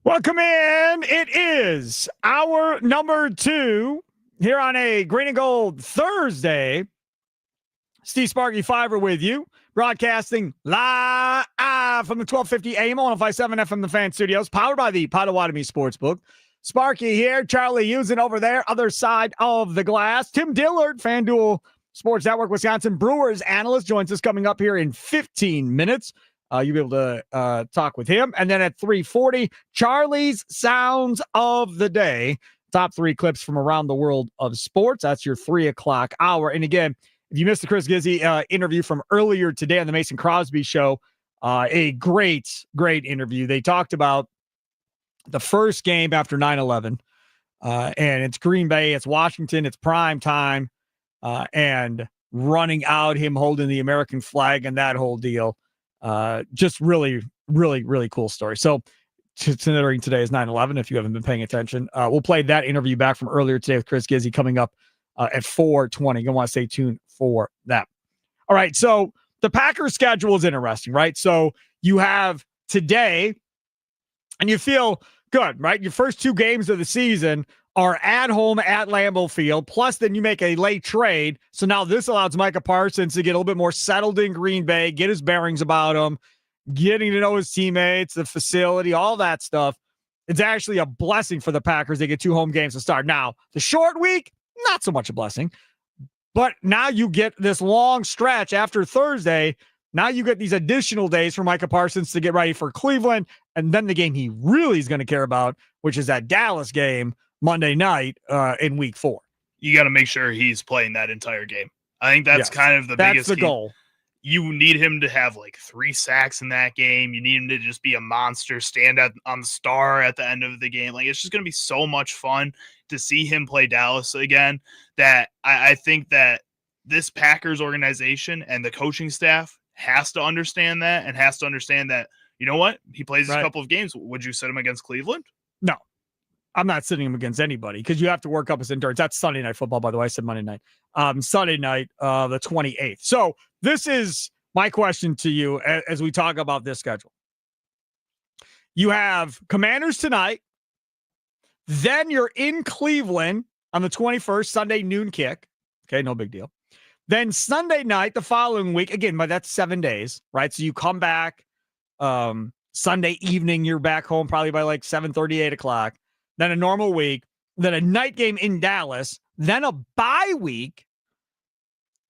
Welcome in. It is hour number 2 here on a Green and Gold Thursday. Steve Sparky Fifer with you, broadcasting live from the 1250 AM 105.7 FM The Fan Studios, powered by the Potawatomi Sportsbook. Sparky here, Charlie Usen over there, other side of the glass. Tim Dillard, FanDuel Sports Network, Wisconsin Brewers analyst, joins us coming up here in 15 minutes. You'll be able to talk with him. And then at 3:40, Charlie's Sounds of the Day. Top 3 clips from around the world of sports. That's your 3 o'clock hour. And again, if you missed the Chris Gizzi interview from earlier today on the Mason Crosby Show, a great interview. They talked about the first game after 9/11, and it's Green Bay, it's Washington, it's prime time, and running out, him holding the American flag and that whole deal. Just really cool story. So considering today is 9/11, if you haven't been paying attention, we'll play that interview back from earlier today with Chris Gizzi coming up at 4:20. You're going to want to stay tuned for that. All right. So the Packers schedule is interesting, right? So you have today and you feel good, right? Your first 2 games of the season are at home at Lambeau Field. Plus, then you make a late trade. So now this allows Micah Parsons to get a little bit more settled in Green Bay, get his bearings about him, getting to know his teammates, the facility, all that stuff. It's actually a blessing for the Packers. They get 2 home games to start. Now, the short week, not so much a blessing. But now you get this long stretch after Thursday. Now you get these additional days for Micah Parsons to get ready for Cleveland. And then the game he really is going to care about, which is that Dallas game Monday night in week 4. You got to make sure he's playing that entire game. I think that's kind of the biggest goal. You need him to have like 3 sacks in that game. You need him to just be a monster, stand on the star at the end of the game. Like, it's just going to be so much fun to see him play Dallas again, that I think that this Packers organization and the coaching staff has to understand that, and has to understand that, you know what? He plays a couple of games. Would you set him against Cleveland? No. I'm not sitting him against anybody because you have to work up his endurance. That's Sunday Night Football, by the way. I said Monday night. Sunday night, the 28th. So this is my question to you as we talk about this schedule. You have Commanders tonight. Then you're in Cleveland on the 21st, Sunday noon kick. Okay, no big deal. Then Sunday night, the following week, again, but that's 7 days, right? So you come back Sunday evening, you're back home probably by like 7:30, 8 o'clock. Then a normal week, then a night game in Dallas, then a bye week.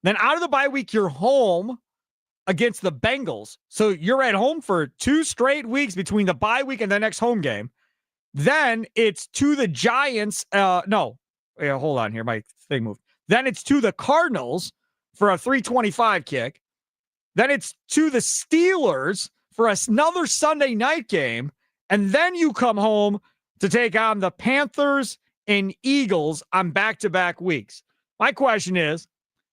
Then out of the bye week, you're home against the Bengals. So you're at home for 2 straight weeks between the bye week and the next home game. Then it's to the Giants. Hold on here. My thing moved. Then it's to the Cardinals for a 3:25 kick. Then it's to the Steelers for another Sunday night game. And then you come home to take on the Panthers and Eagles on back-to-back weeks. My question is,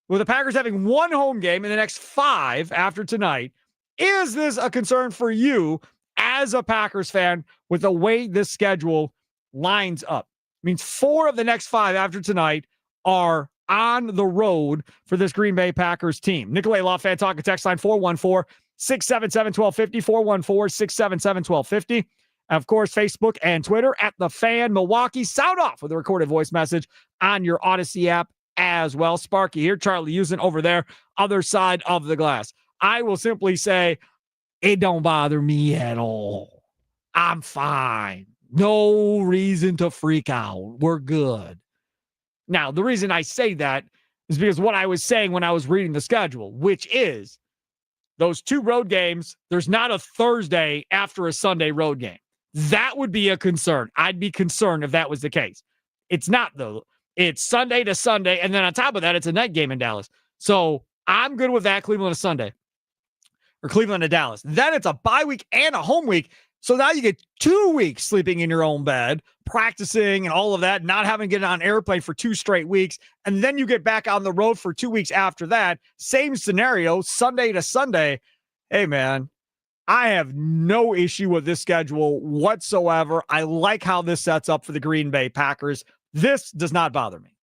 with the Packers having 1 home game in the next 5 after tonight, is this a concern for you as a Packers fan with the way this schedule lines up? It means 4 of the next 5 after tonight are on the road for this Green Bay Packers team. Nicolay Law Fan Talk, text line 414-677-1250, 414-677-1250. Of course, Facebook and Twitter at The Fan Milwaukee. Sound off with a recorded voice message on your Odyssey app as well. Sparky here, Charlie Usen over there, other side of the glass. I will simply say, it don't bother me at all. I'm fine. No reason to freak out. We're good. Now, the reason I say that is because what I was saying when I was reading the schedule, which is those 2 road games, there's not a Thursday after a Sunday road game. That would be a concern. I'd be concerned if that was the case. It's not, though. It's Sunday to Sunday, and then on top of that, it's a night game in Dallas. So I'm good with that, Cleveland to Sunday, or Cleveland to Dallas. Then it's a bye week and a home week. So now you get 2 weeks sleeping in your own bed, practicing and all of that, not having to get on an airplane for 2 straight weeks. And then you get back on the road for 2 weeks after that. Same scenario, Sunday to Sunday. Hey, man, I have no issue with this schedule whatsoever. I like how this sets up for the Green Bay Packers. This does not bother me.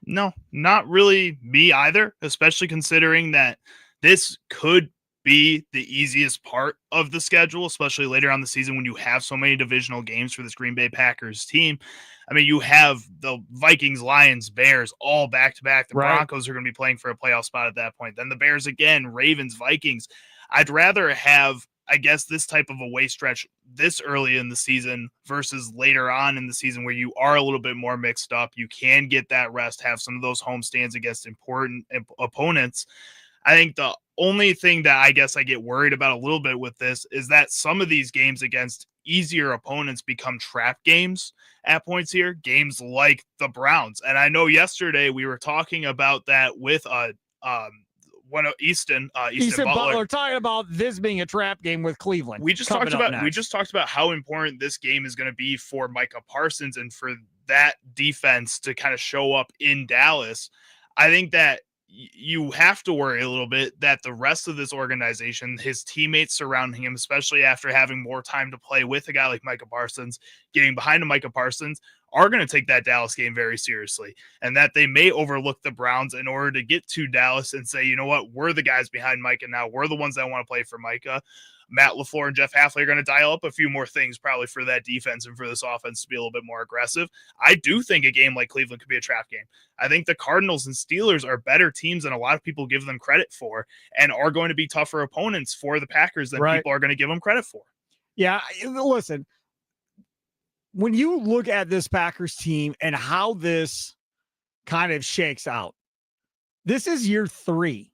No, not really me either, especially considering that this could be the easiest part of the schedule, especially later on the season when you have so many divisional games for this Green Bay Packers team. I mean, you have the Vikings, Lions, Bears all back to back. The Broncos are going to be playing for a playoff spot at that point. Then the Bears again, Ravens, Vikings. I'd rather have, I guess, this type of away stretch this early in the season versus later on in the season where you are a little bit more mixed up. You can get that rest, have some of those home stands against important opponents. I think the only thing that I guess I get worried about a little bit with this is that some of these games against easier opponents become trap games at points here, games like the Browns. And I know yesterday we were talking about that with one of Easton Butler talking about this being a trap game with Cleveland. We just talked about how important this game is going to be for Micah Parsons and for that defense to kind of show up in Dallas. I think that you have to worry a little bit that the rest of this organization, his teammates surrounding him, especially after having more time to play with a guy like Micah Parsons, getting behind a Micah Parsons, are going to take that Dallas game very seriously, and that they may overlook the Browns in order to get to Dallas and say, you know what, we're the guys behind Micah now. We're the ones that want to play for Micah. Matt LaFleur and Jeff Hafley are going to dial up a few more things probably for that defense and for this offense to be a little bit more aggressive. I do think a game like Cleveland could be a trap game. I think the Cardinals and Steelers are better teams than a lot of people give them credit for and are going to be tougher opponents for the Packers than people are going to give them credit for. Yeah, listen, when you look at this Packers team and how this kind of shakes out, this is year 3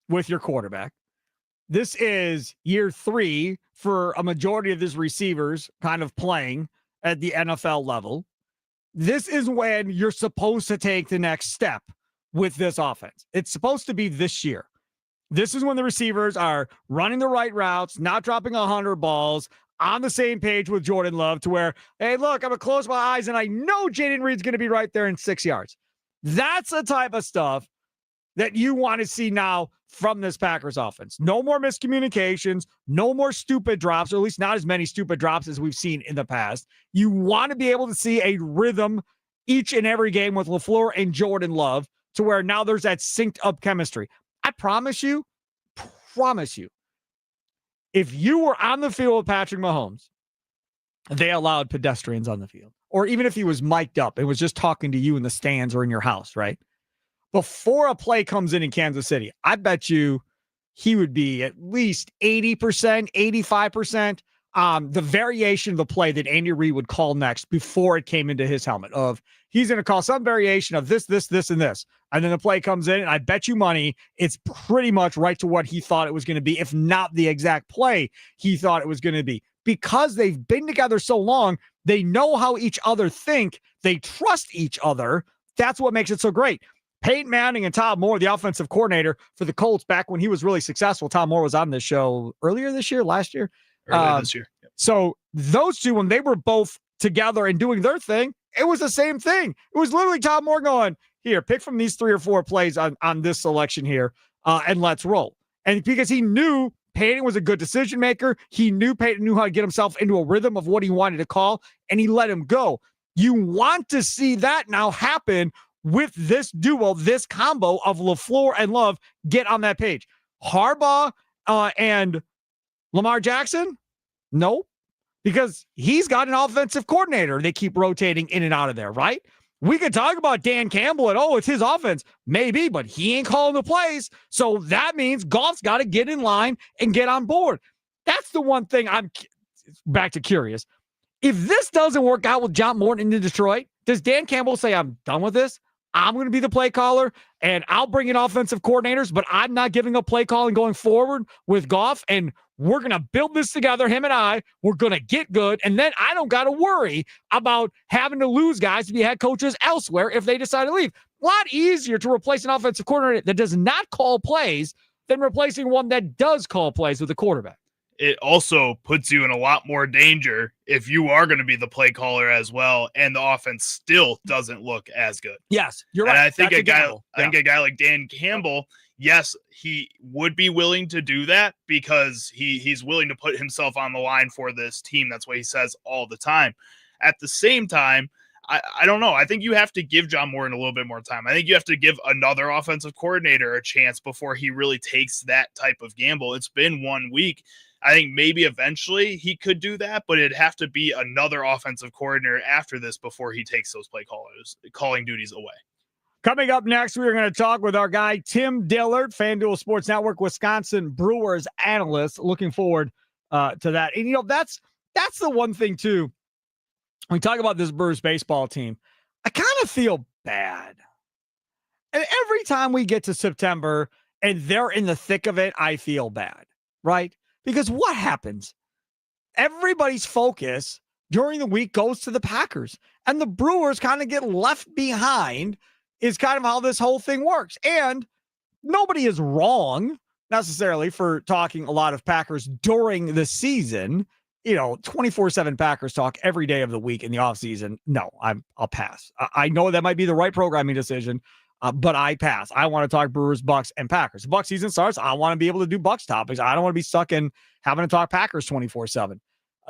with your quarterback. This is year 3 for a majority of his receivers kind of playing at the NFL level. This is when you're supposed to take the next step with this offense. It's supposed to be this year. This is when the receivers are running the right routes, not dropping 100 balls, on the same page with Jordan Love to where, hey, look, I'm going to close my eyes and I know Jaden Reed's going to be right there in 6 yards. That's the type of stuff that you want to see now from this Packers offense. No more miscommunications, no more stupid drops, or at least not as many stupid drops as we've seen in the past. You want to be able to see a rhythm each and every game with LaFleur and Jordan Love to where now there's that synced up chemistry. I promise you, if you were on the field with Patrick Mahomes, they allowed pedestrians on the field, or even if he was mic'd up and was just talking to you in the stands or in your house, right? Before a play comes in Kansas City, I bet you he would be at least 80%, 85%. The variation of the play that Andy Reid would call next before it came into his helmet of he's going to call some variation of this, and this. And then the play comes in, and I bet you money it's pretty much right to what he thought it was going to be, if not the exact play he thought it was going to be. Because they've been together so long, they know how each other think. They trust each other. That's what makes it so great. Peyton Manning and Tom Moore, the offensive coordinator for the Colts back when he was really successful. Tom Moore was on this show earlier this year, last year. This year. Yep. So those two, when they were both together and doing their thing, it was the same thing. It was literally Tom Moore going, here, pick from these 3 or 4 plays on this selection here, and let's roll. And because he knew Peyton was a good decision maker, he knew Peyton knew how to get himself into a rhythm of what he wanted to call, and he let him go. You want to see that now happen with this duo, this combo of LaFleur and Love get on that page. Harbaugh and Lamar Jackson? No, because he's got an offensive coordinator. They keep rotating in and out of there, right? We could talk about Dan Campbell and, it's his offense. Maybe, but he ain't calling the plays. So that means Goff's got to get in line and get on board. That's the one thing I'm back to curious. If this doesn't work out with John Morton in Detroit, does Dan Campbell say, I'm done with this? I'm going to be the play caller, and I'll bring in offensive coordinators, but I'm not giving up play calling going forward with Goff, and we're going to build this together, him and I. We're going to get good, and then I don't got to worry about having to lose guys to be head coaches elsewhere if they decide to leave. A lot easier to replace an offensive coordinator that does not call plays than replacing one that does call plays with a quarterback. It also puts you in a lot more danger if you are going to be the play caller as well, and the offense still doesn't look as good. Yes, you're right. And I think a guy like Dan Campbell, yes, he would be willing to do that because he's willing to put himself on the line for this team. That's what he says all the time. At the same time, I don't know. I think you have to give John Morton a little bit more time. I think you have to give another offensive coordinator a chance before he really takes that type of gamble. It's been 1 week. I think maybe eventually he could do that, but it'd have to be another offensive coordinator after this before he takes those calling duties away. Coming up next, we're going to talk with our guy, Tim Dillard, FanDuel Sports Network, Wisconsin Brewers analyst. Looking forward to that. And, that's the one thing, too. When we talk about this Brewers baseball team, I kind of feel bad. And every time we get to September and they're in the thick of it, I feel bad, right? Because what happens? Everybody's focus during the week goes to the Packers, and the Brewers kind of get left behind is kind of how this whole thing works. And nobody is wrong necessarily for talking a lot of Packers during the season. 24/7 Packers talk every day of the week in the offseason. No, I'll pass. I know that might be the right programming decision, but I pass. I want to talk Brewers, Bucks, and Packers. The Bucks season starts. I want to be able to do Bucks topics. I don't want to be stuck in having to talk Packers 24/7.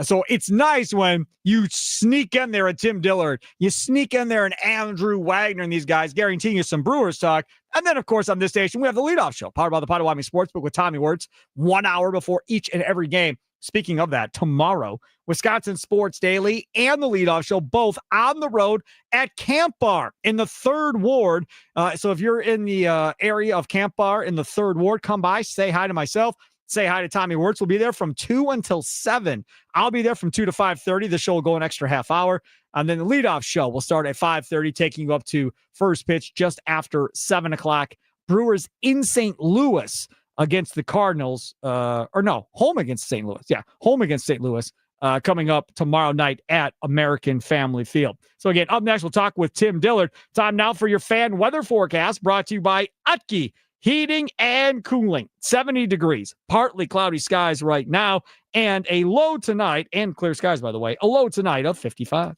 So it's nice when you sneak in there at Tim Dillard, you sneak in there and Andrew Wagner and these guys guaranteeing you some Brewers talk. And then, of course, on this station, we have the leadoff show, powered by the Potawatomi Sportsbook with Tommy Wirtz, 1 hour before each and every game. Speaking of that, tomorrow, Wisconsin Sports Daily and the leadoff show, both on the road at Camp Bar in the 3rd Ward. So if you're in the area of Camp Bar in the 3rd Ward, come by, say hi to myself. Say hi to Tommy Wirtz. We'll be there from 2 until 7. I'll be there from 2 to 5:30. The show will go an extra half hour. And then the leadoff show will start at 5:30, taking you up to first pitch just after 7 o'clock. Brewers in St. Louis against the Cardinals. Home against St. Louis. Yeah, home against St. Louis coming up tomorrow night at American Family Field. So again, up next, we'll talk with Tim Dillard. Time now for your fan weather forecast brought to you by Utke Heating and Cooling. 70 degrees, partly cloudy skies right now, and a low tonight, and clear skies, by the way, a low tonight of 55.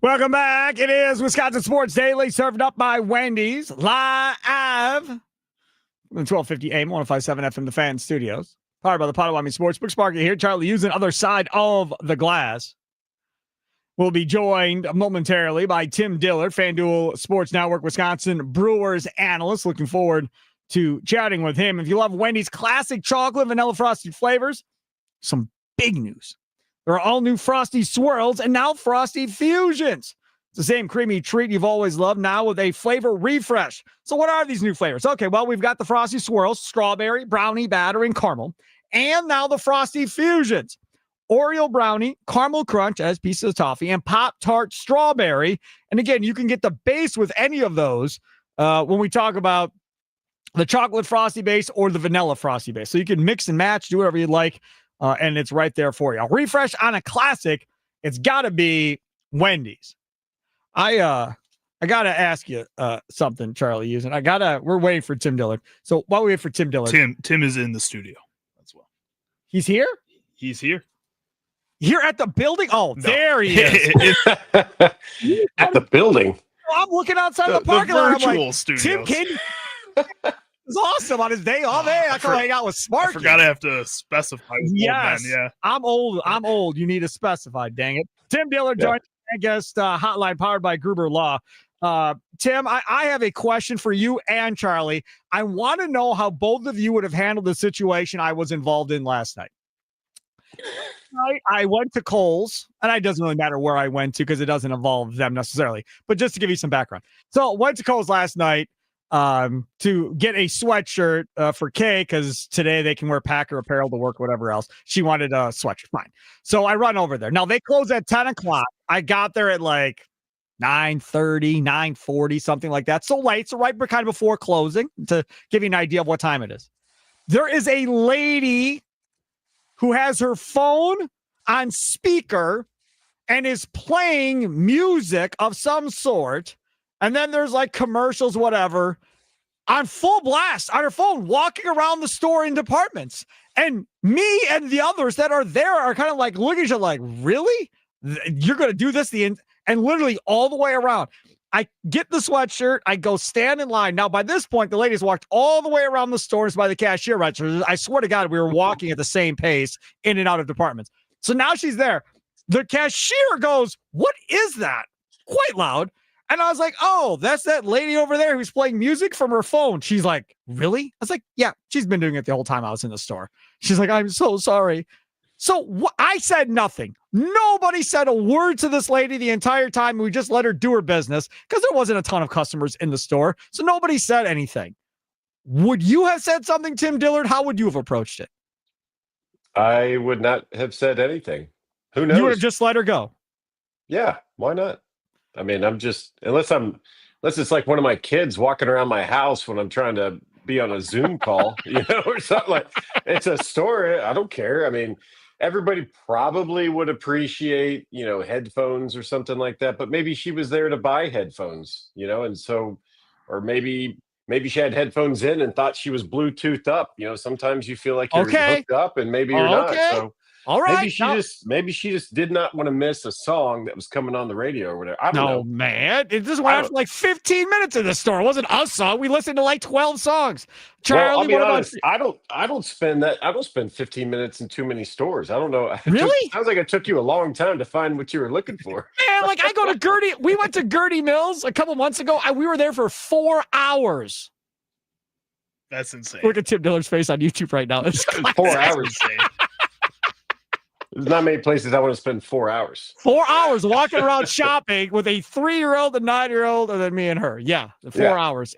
Welcome back. It is Wisconsin Sports Daily, served up by Wendy's, live on 1250 AM, 105.7 FM, the Fan Studios. Powered by the Potawatomi Sportsbook. Sparky here. Charlie using other side of the glass. We'll be joined momentarily by Tim Dillard, FanDuel Sports Network, Wisconsin Brewers analyst. Looking forward to chatting with him. If you love Wendy's classic chocolate, vanilla frosted flavors, some big news. There are all new Frosty Swirls and now Frosty Fusions. It's the same creamy treat you've always loved, now with a flavor refresh. So what are these new flavors? Okay, well, we've got the Frosty Swirls, strawberry, brownie, batter, and caramel. And now the Frosty Fusions. Oreo brownie, caramel crunch as pieces of toffee, and Pop-Tart strawberry. And again, you can get the base with any of those when we talk about the chocolate Frosty base or the vanilla Frosty base. So you can mix and match, do whatever you'd like. And it's right there for you. A refresh on a classic, it's got to be Wendy's. I got to ask you something, Charlie. We're waiting for Tim Dillard. So while we wait for Tim Dillard. Tim is in the studio as well. He's here? He's here. Here at the building? Oh, no. There he is. At the building? I'm looking outside the parking lot. I'm like, studios. Tim, it's awesome on his day off. Hey, I can hang out with Sparky. I forgot I have to specify. Yes, old men, yeah. I'm old. You need to specify. Dang it. Tim Dillard joined the guest hotline powered by Gruber Law. Tim, I have a question for you and Charlie. I want to know how both of you would have handled the situation I was involved in last night. I went to Kohl's, and it doesn't really matter where I went to because it doesn't involve them necessarily. But just to give you some background. So went to Kohl's last night to get a sweatshirt for Kay because today they can wear Packer apparel to work, whatever else. She wanted a sweatshirt. Fine. So I run over there. Now they close at 10 o'clock. I got there at like 9:30, 9:40, something like that. So late. So right kind of before closing to give you an idea of what time it is. There is a lady who has her phone on speaker and is playing music of some sort. And then there's like commercials, whatever, on full blast on her phone, walking around the store in departments. And me and the others that are there are kind of like looking at you like, really? You're going to do this? And literally all the way around. I get the sweatshirt. I go stand in line. Now, by this point, the ladies walked all the way around the stores by the cashier register. I swear to God, we were walking at the same pace in and out of departments. So now she's there. The cashier goes, "What is that?" Quite loud. And I was like, "Oh, that's that lady over there who's playing music from her phone." She's like, "Really?" I was like, "Yeah, she's been doing it the whole time I was in the store." She's like, "I'm so sorry." So I said nothing. Nobody said a word to this lady the entire time. We just let her do her business because there wasn't a ton of customers in the store. So nobody said anything. Would you have said something, Tim Dillard? How would you have approached it? I would not have said anything. Who knows? You would have just let her go. Yeah, why not? I mean, unless it's like one of my kids walking around my house when I'm trying to be on a Zoom call, or something like. It's a store. I don't care. I mean, everybody probably would appreciate, headphones or something like that, but maybe she was there to buy headphones, and so, or maybe she had headphones in and thought she was Bluetoothed up. Sometimes you feel like you're hooked up and maybe you're not. So all right. Maybe she just did not want to miss a song that was coming on the radio or whatever. I don't know. Man. It just went after like 15 minutes in the store. It wasn't a song. We listened to like 12 songs. Charlie, I'll be honest, I don't spend 15 minutes in too many stores. I don't know. Really? Sounds like it took you a long time to find what you were looking for. Man, like I go to Gertie. We went to Gertie Mills a couple months ago. We were there for 4 hours. That's insane. Look at Tim Dillard's face on YouTube right now. It's 4 hours. Insane. There's not many places I want to spend 4 hours. 4 hours walking around shopping with a 3-year-old, a 9-year-old, and then me and her. Yeah, 4 hours.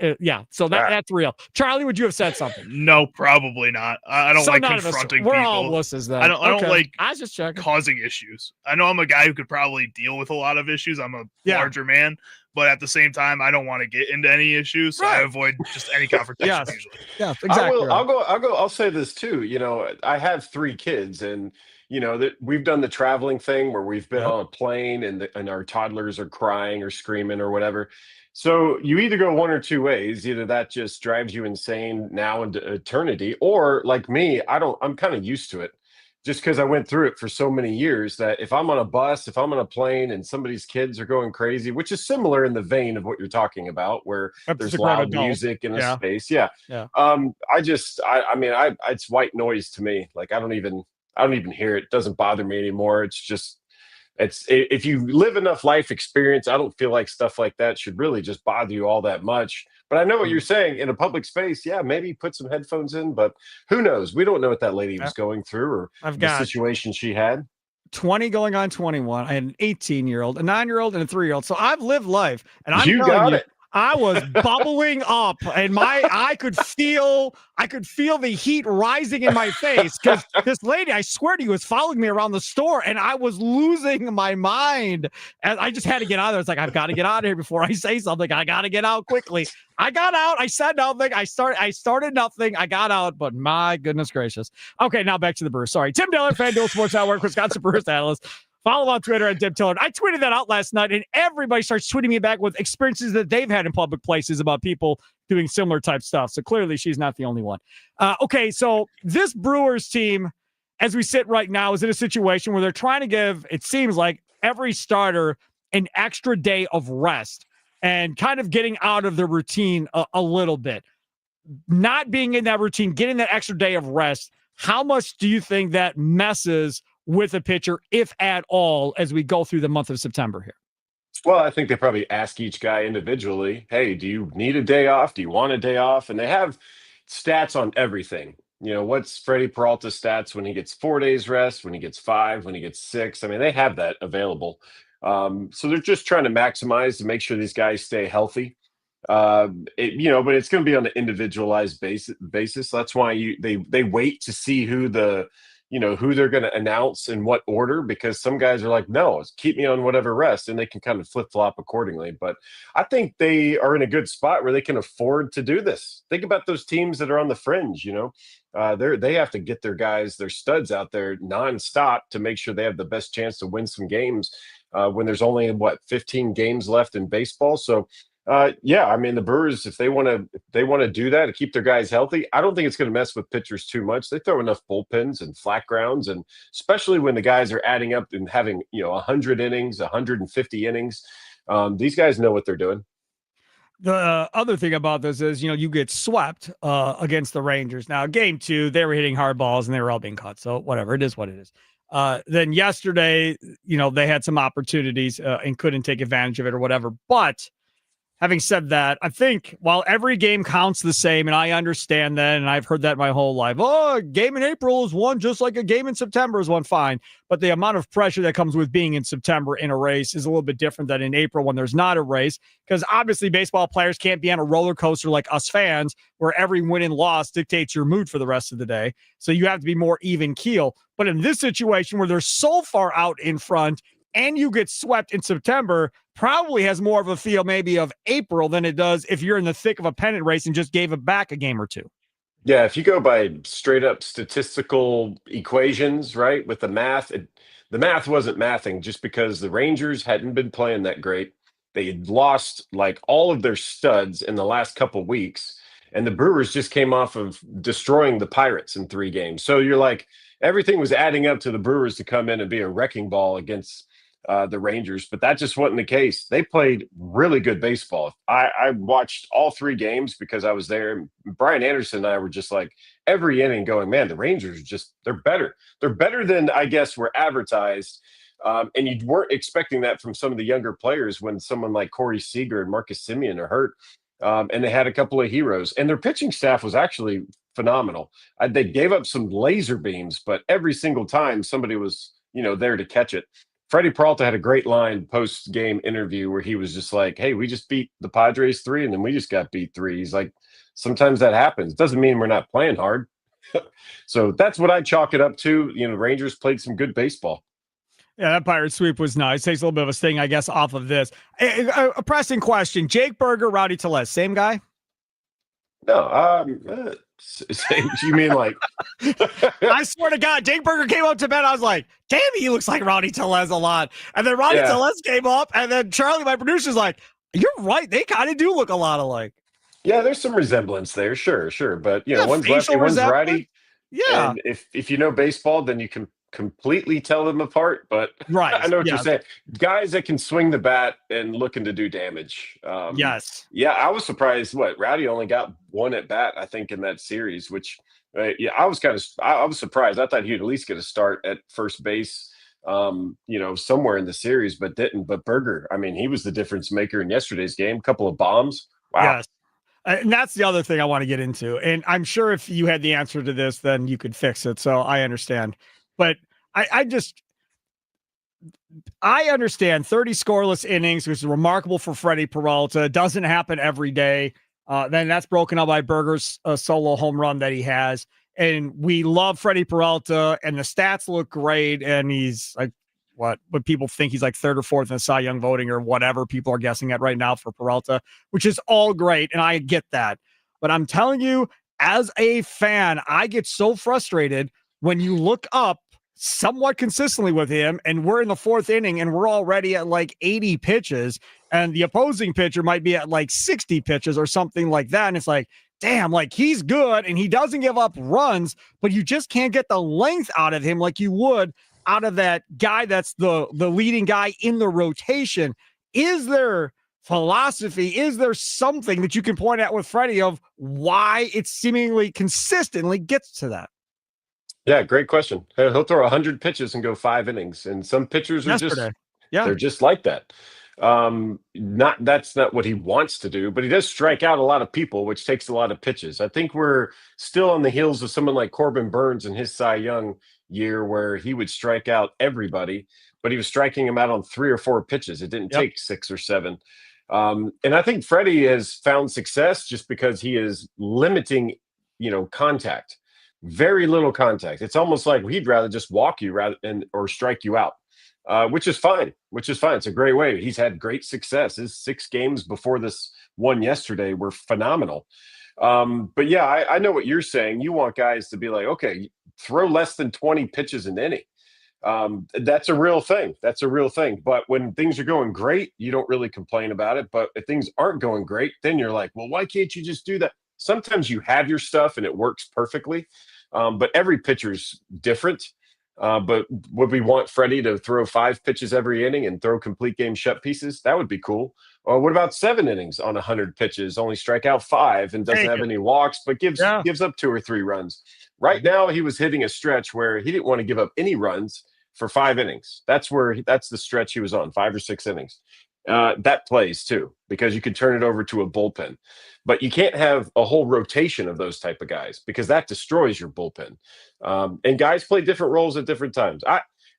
So that's real. Charlie, would you have said something? No, probably not. I don't like confronting people. We're all wusses then. I don't like I was just checking. Causing issues. I know I'm a guy who could probably deal with a lot of issues. I'm a larger man, but at the same time, I don't want to get into any issues. So I avoid just any confrontation usually. Yeah, exactly. I'll say this too. I have 3 kids and that we've done the traveling thing where we've been on a plane and our toddlers are crying or screaming or whatever. So you either go one or two ways. Either that just drives you insane now into eternity, or like me, I'm kind of used to it. just because I went through it for so many years, that if I'm on a bus, if I'm on a plane and somebody's kids are going crazy, which is similar in the vein of what you're talking about, where That's there's a grown loud adult. music in a Yeah. space. Yeah. Yeah. I mean, it's white noise to me. Like I don't even hear it. It doesn't bother me anymore. It's just, if you live enough life experience, I don't feel like stuff like that should really just bother you all that much. But I know what you're saying. In a public space, yeah, maybe put some headphones in, but who knows? We don't know what that lady was going through or I've the got situation she had. 20 going on 21. I had an 18-year-old, a 9-year-old, and a 3-year-old. So I've lived life, and I'm You telling got you, it. I was bubbling up, and I could feel the heat rising in my face because this lady, I swear to you, was following me around the store, and I was losing my mind. And I just had to get out of there. It's like, I've got to get out of here before I say something. I got to get out quickly. I got out. I said nothing. I started nothing. I got out, but my goodness gracious. Okay, now back to the Brewers. Sorry, Tim Dillard, FanDuel Sports Network, Wisconsin Brewers analyst. Follow him on Twitter at Tim Dillard. I tweeted that out last night, and everybody starts tweeting me back with experiences that they've had in public places about people doing similar type stuff. So clearly she's not the only one. Okay, so this Brewers team, as we sit right now, is in a situation where they're trying to give, it seems like, every starter an extra day of rest and kind of getting out of the routine a little bit. Not being in that routine, getting that extra day of rest, how much do you think that messes with a pitcher, if at all, as we go through the month of September here? Well, I think they probably ask each guy individually, hey, do you need a day off? Do you want a day off? And they have stats on everything. What's Freddie Peralta's stats when he gets 4 days rest, when he gets 5, when he gets 6? I mean, they have that available. So they're just trying to maximize to make sure these guys stay healthy. But it's going to be on an individualized basis. That's why they wait to see who they're going to announce in what order, because some guys are like, no, keep me on whatever rest, and they can kind of flip-flop accordingly. But I think they are in a good spot where they can afford to do this. Think about those teams that are on the fringe. They have to get their guys, their studs out there nonstop to make sure they have the best chance to win some games when there's only 15 games left in baseball. So I mean, the Brewers, if they want to do that to keep their guys healthy, I don't think it's going to mess with pitchers too much. They throw enough bullpens and flat grounds, and especially when the guys are adding up and having 100 innings, 150 innings. These guys know what they're doing. The other thing about this is, you get swept against the Rangers. Now, game 2, they were hitting hard balls and they were all being caught. So whatever, it is what it is. Then yesterday, they had some opportunities and couldn't take advantage of it or whatever. But having said that, I think while every game counts the same, and I understand that, and I've heard that my whole life, a game in April is one just like a game in September is one, fine. But the amount of pressure that comes with being in September in a race is a little bit different than in April when there's not a race, because obviously baseball players can't be on a roller coaster like us fans where every win and loss dictates your mood for the rest of the day. So you have to be more even keel. But in this situation where they're so far out in front and you get swept in September, probably has more of a feel maybe of April than it does if you're in the thick of a pennant race and just gave it back a game or two. Yeah, if you go by straight up statistical equations, right, with the math, the math wasn't mathing just because the Rangers hadn't been playing that great. They had lost like all of their studs in the last couple weeks, and the Brewers just came off of destroying the Pirates in 3 games. So you're like, everything was adding up to the Brewers to come in and be a wrecking ball against the Rangers, but that just wasn't the case. They played really good baseball. I watched all 3 games because I was there. Brian Anderson and I were just like every inning going, man, the Rangers they're better. They're better than I guess were advertised. And you weren't expecting that from some of the younger players when someone like Corey Seager and Marcus Semien are hurt. And they had a couple of heroes, and their pitching staff was actually phenomenal. They gave up some laser beams, but every single time somebody was, there to catch it. Freddie Peralta had a great line post-game interview where he was just like, hey, we just beat the Padres 3, and then we just got beat 3. He's like, sometimes that happens. Doesn't mean we're not playing hard. So that's what I chalk it up to. Rangers played some good baseball. Yeah, that Pirate sweep was nice. Takes a little bit of a sting, I guess, off of this. A pressing question. Jake Berger, Rowdy Tellez, same guy? No, you mean like I swear to God, Jake Berger came up to bed. I was like, damn, he looks like Rowdy Tellez a lot. And then Rowdy Tellez came up, and then Charlie, my producer's like, you're right. They kind of do look a lot alike. Yeah, there's some resemblance there. Sure. But, one's lefty, one's righty. Yeah. And if you know baseball, then you can completely tell them apart. But Right. I know what you're Yes. saying. Guys that can swing the bat and looking to do damage. Yes. Yeah, I was surprised. What Rowdy only got one at bat, I think, in that series. Which, yeah, I was I was surprised. I thought he'd at least get a start at first base. Somewhere in the series, but didn't. But Berger, I mean, he was the difference maker in yesterday's game. Couple of bombs. Wow. Yes. And that's the other thing I want to get into. And I'm sure if you had the answer to this, then you could fix it. So I understand. But I understand 30 scoreless innings, which is remarkable for Freddie Peralta. It doesn't happen every day. Then that's broken up by Berger's solo home run that he has. And we love Freddie Peralta, and the stats look great. And he's like, what people think he's like third or fourth in the Cy Young voting or whatever people are guessing at right now for Peralta, which is all great. And I get that. But I'm telling you, as a fan, I get so frustrated when you look up somewhat consistently with him and we're in the fourth inning and we're already at like 80 pitches and the opposing pitcher might be at like 60 pitches or something like that. And it's like, damn, like he's good and he doesn't give up runs, but you just can't get the length out of him like you would out of that guy that's the leading guy in the rotation. Is there philosophy? Is there something that you can point out with Freddie of why it seemingly consistently gets to that? Yeah, great question. He'll throw 100 pitches and go 5 innings, and some pitchers are they're just like that. That's not what he wants to do, but he does strike out a lot of people, which takes a lot of pitches. I think we're still on the heels of someone like Corbin Burns in his Cy Young year, where he would strike out everybody, but he was striking them out on 3 or 4 pitches. It didn't take 6 or 7. And I think Freddie has found success just because he is limiting, contact. Very little contact. It's almost like he'd rather just walk you or strike you out, which is fine. It's a great way. He's had great success. His 6 games before this one yesterday were phenomenal. But yeah, I know what you're saying. You want guys to be like, okay, throw less than 20 pitches an inning. That's a real thing. But when things are going great, you don't really complain about it. But if things aren't going great, then you're like, well, why can't you just do that? Sometimes you have your stuff and it works perfectly. But every pitcher's different. But would we want Freddie to throw 5 pitches every inning and throw complete game shut pieces? That would be cool. Or what about 7 innings on 100 pitches, only strike out 5 and doesn't have any walks, but gives up 2 or 3 runs? Right now, he was hitting a stretch where he didn't want to give up any runs for 5 innings. That's the stretch he was on, 5 or 6 innings. That plays too, because you could turn it over to a bullpen, but you can't have a whole rotation of those type of guys because that destroys your bullpen. And guys play different roles at different times.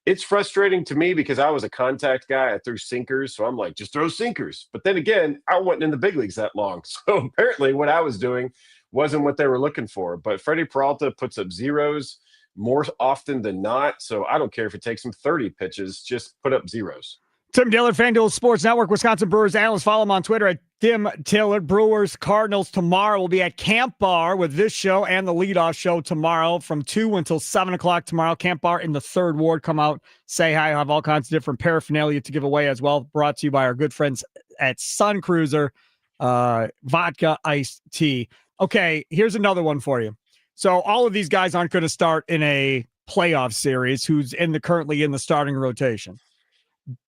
It's frustrating to me because I was a contact guy. I threw sinkers. So I'm like, just throw sinkers. But then again, I wasn't in the big leagues that long. So apparently what I was doing wasn't what they were looking for. But Freddie Peralta puts up zeros more often than not. So I don't care if it takes him 30 pitches, just put up zeros. Tim Dillard, FanDuel Sports Network, Wisconsin Brewers analyst. Follow him on Twitter at Tim Dillard. Brewers Cardinals tomorrow. Will be at Camp Bar with this show and the leadoff show tomorrow from 2 until 7 o'clock tomorrow. Camp Bar in the 3rd Ward. Come out, say hi. I have all kinds of different paraphernalia to give away as well. Brought to you by our good friends at Sun Cruiser Vodka Iced Tea. Okay, here's another one for you. So all of these guys aren't going to start in a playoff series who's currently in the starting rotation.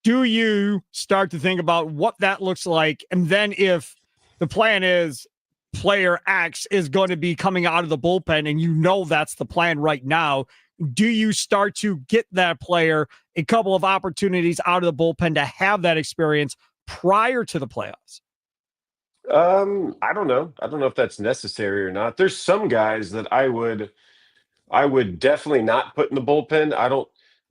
Do you start to think about what that looks like? And then if the plan is player X is going to be coming out of the bullpen and that's the plan right now, do you start to get that player a couple of opportunities out of the bullpen to have that experience prior to the playoffs? I don't know. I don't know if that's necessary or not. There's some guys that I would definitely not put in the bullpen.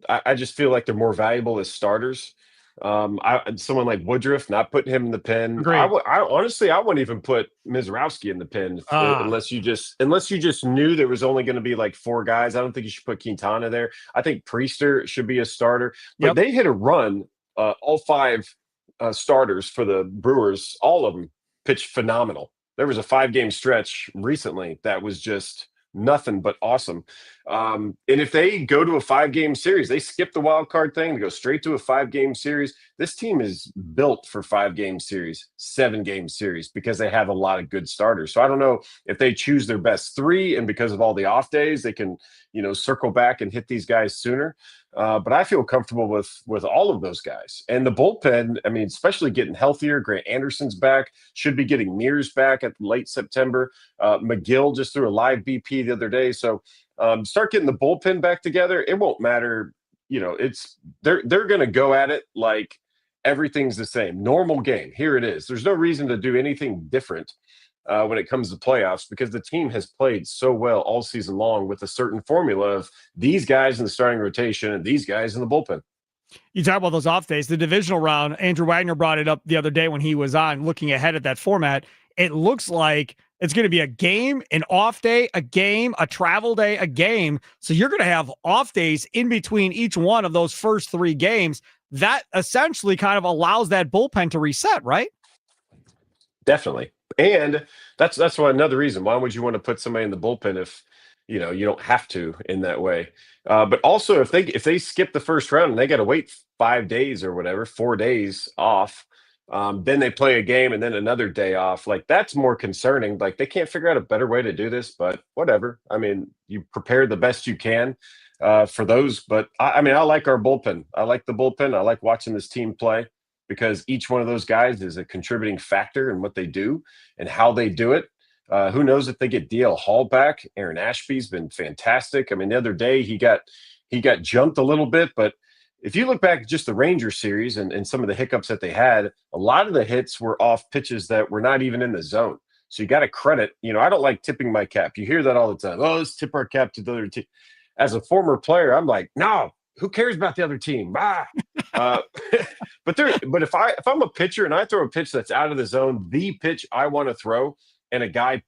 I just feel like they're more valuable as starters. Someone like Woodruff, not putting him in the pen. Honestly, I wouldn't even put Mizrowski in the pen unless you just knew there was only going to be like 4 guys. I don't think you should put Quintana there. I think Priester should be a starter. But they hit a run. All 5 starters for the Brewers, all of them pitched phenomenal. There was a 5-game stretch recently that was just nothing but awesome. And if they go to a 5-game series, they skip the wild card thing to go straight to a 5-game series. This team is built for 5-game series, 7-game series, because they have a lot of good starters. So I don't know if they choose their best 3, and because of all the off days, they can, circle back and hit these guys sooner. But I feel comfortable with all of those guys. And the bullpen, I mean, especially getting healthier. Grant Anderson's back, should be getting Mears back at late September. McGill just threw a live BP the other day. So start getting the bullpen back together. It won't matter. They're going to go at it like everything's the same. Normal game. Here it is. There's no reason to do anything different when it comes to playoffs, because the team has played so well all season long with a certain formula of these guys in the starting rotation and these guys in the bullpen. You talk about those off days, the divisional round. Andrew Wagner brought it up the other day when he was on looking ahead at that format. It looks like it's going to be a game, an off day, a game, a travel day, a game. So you're going to have off days in between each one of those first 3 games. That essentially kind of allows that bullpen to reset, right? Definitely. And that's why another reason. Why would you want to put somebody in the bullpen if you don't have to in that way? But also if they skip the first round and they got to wait 5 days or whatever, 4 days off, then they play a game and then another day off. Like, that's more concerning. Like, they can't figure out a better way to do this, but whatever. I mean, you prepare the best you can for those. But I like our bullpen. I like the bullpen. I like watching this team play, because each one of those guys is a contributing factor in what they do and how they do it. Who knows if they get DL Hall back? Aaron Ashby's been fantastic. I mean, the other day he got jumped a little bit, but if you look back at just the Rangers series and some of the hiccups that they had, a lot of the hits were off pitches that were not even in the zone. So you got to credit, I don't like tipping my cap. You hear that all the time. Oh, let's tip our cap to the other team. As a former player, I'm like, no, who cares about the other team? But if I'm a pitcher and I throw a pitch that's out of the zone, the pitch I want to throw, and a guy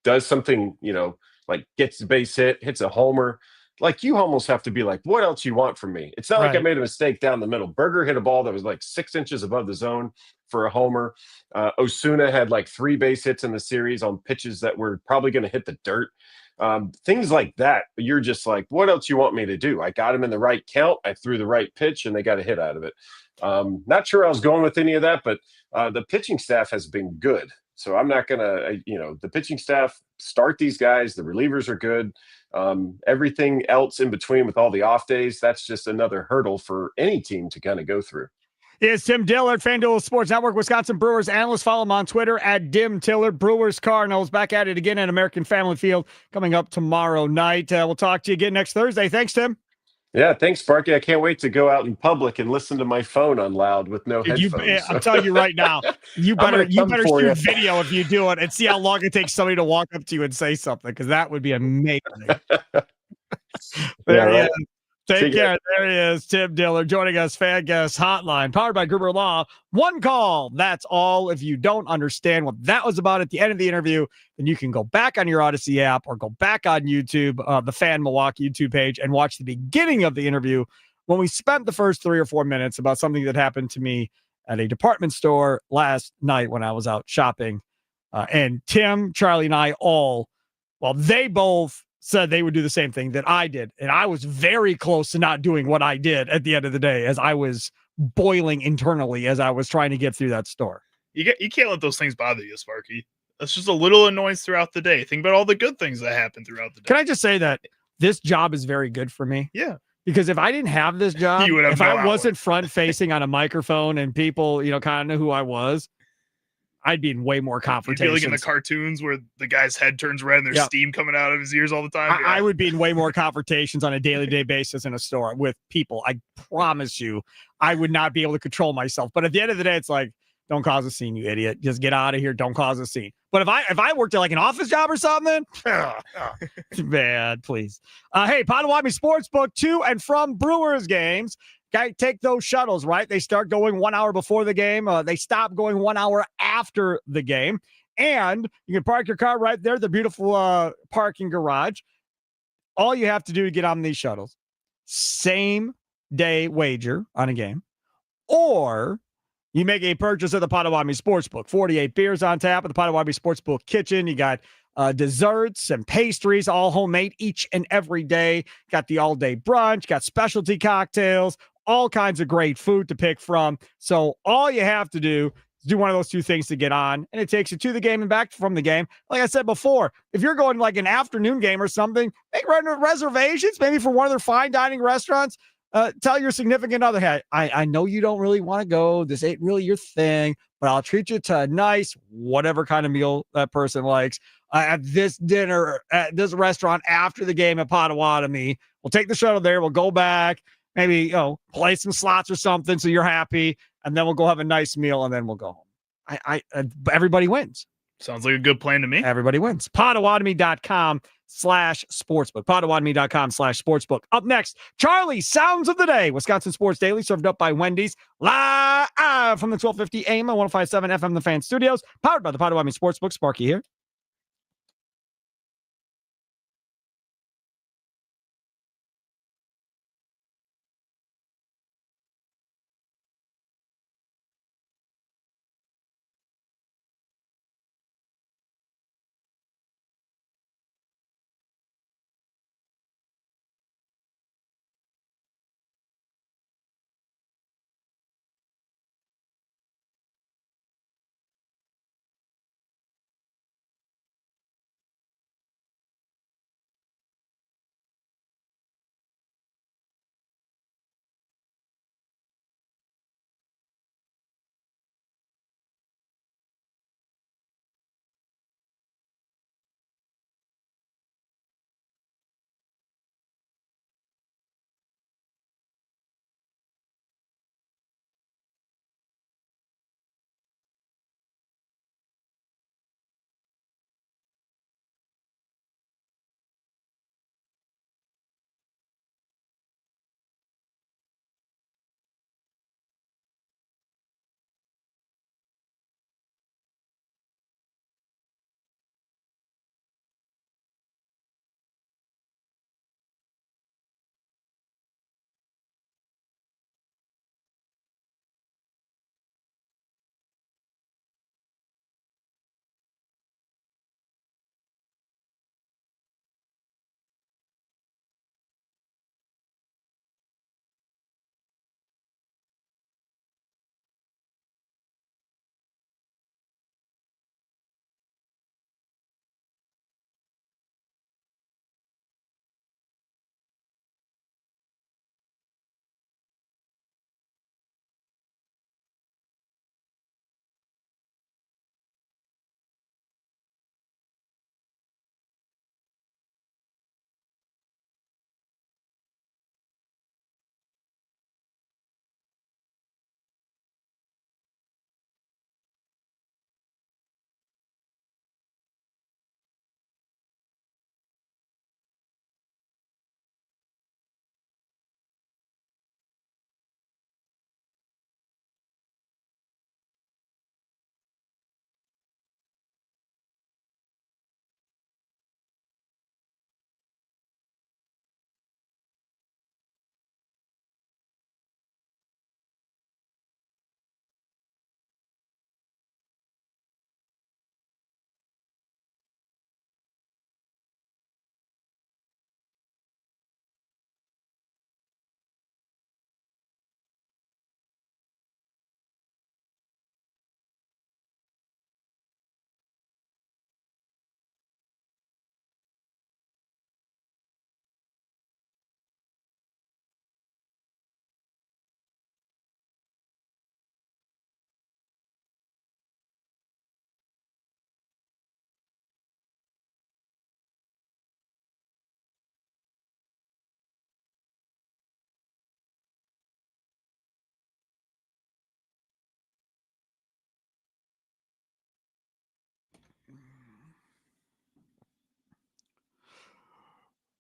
does something, like gets the base hit, hits a homer, like, you almost have to be like, what else you want from me? It's not like I made a mistake down the middle. Berger hit a ball that was like 6 inches above the zone for a homer. Osuna had like 3 base hits in the series on pitches that were probably going to hit the dirt. Things like that. You're just like, what else you want me to do? I got him in the right count. I threw the right pitch and they got a hit out of it. Not sure I was going with any of that, but the pitching staff has been good. So I'm not going to, the pitching staff start these guys. The relievers are good. Everything else in between with all the off days, that's just another hurdle for any team to kind of go through. Is Tim Dillard, FanDuel Sports Network, Wisconsin Brewers analyst. Follow him on Twitter at Dim Tillard. Brewers Cardinals back at it again at American Family Field coming up tomorrow night. We'll talk to you again next Thursday. Thanks, Tim. Yeah, thanks, Sparky. I can't wait to go out in public and listen to my phone on loud with no headphones. I'm telling you right now, you better shoot video if you do it and see how long it takes somebody to walk up to you and say something, because that would be amazing. There he is. Take care. There he is, Tim Dillard, joining us, Fan Guest Hotline, powered by Gruber Law. One call, that's all. If you don't understand what that was about at the end of the interview, then you can go back on your Odyssey app or go back on YouTube, the Fan Milwaukee YouTube page, and watch the beginning of the interview when we spent the first 3 or 4 minutes about something that happened to me at a department store last night when I was out shopping. And Tim, Charlie, and I they both said they would do the same thing that I did. And I was very close to not doing what I did at the end of the day, as I was boiling internally as I was trying to get through that store. You can't let those things bother you, Sparky. That's just a little annoyance throughout the day. Think about all the good things that happen throughout the day. Can I just say that this job is very good for me? Yeah. Because if I didn't have this job, if I wasn't front facing on a microphone and people, kind of knew who I was, I'd be in way more confrontations. You'd be like in the cartoons where the guy's head turns red and there's steam coming out of his ears all the time. I would be in way more confrontations on a daily basis in a store with people. I promise you, I would not be able to control myself. But at the end of the day, it's like, don't cause a scene, you idiot. Just get out of here. Don't cause a scene. But if I worked at like an office job or something, man, please. Hey, Potawatomi Sportsbook, to and from Brewers games. Take those shuttles, right? They start going 1 hour before the game. They stop going 1 hour after the game. And you can park your car right there, the beautiful parking garage. All you have to do to get on these shuttles, same day wager on a game, or you make a purchase at the Potawatomi Sportsbook. 48 beers on tap at the Potawatomi Sportsbook kitchen. You got desserts and pastries, all homemade each and every day. Got the all-day brunch, got specialty cocktails, all kinds of great food to pick from. So all you have to do is do one of those two things to get on, and it takes you to the game and back from the game. Like I said before, if you're going like an afternoon game or something, make reservations maybe for one of their fine dining restaurants. Tell your significant other, hey, I know you don't really want to go. This ain't really your thing, but I'll treat you to a nice, whatever kind of meal that person likes at this dinner, at this restaurant after the game at Potawatomi. We'll take the shuttle there. We'll go back, maybe, play some slots or something so you're happy, and then we'll go have a nice meal, and then we'll go home. Everybody wins. Sounds like a good plan to me. Everybody wins. Potawatomi.com/sportsbook. Potawatomi.com/sportsbook. Up next, Charlie, Sounds of the Day. Wisconsin Sports Daily, served up by Wendy's. Live from the 1250 AM and 105.7 FM The Fan Studios. Powered by the Potawatomi Sportsbook. Sparky here.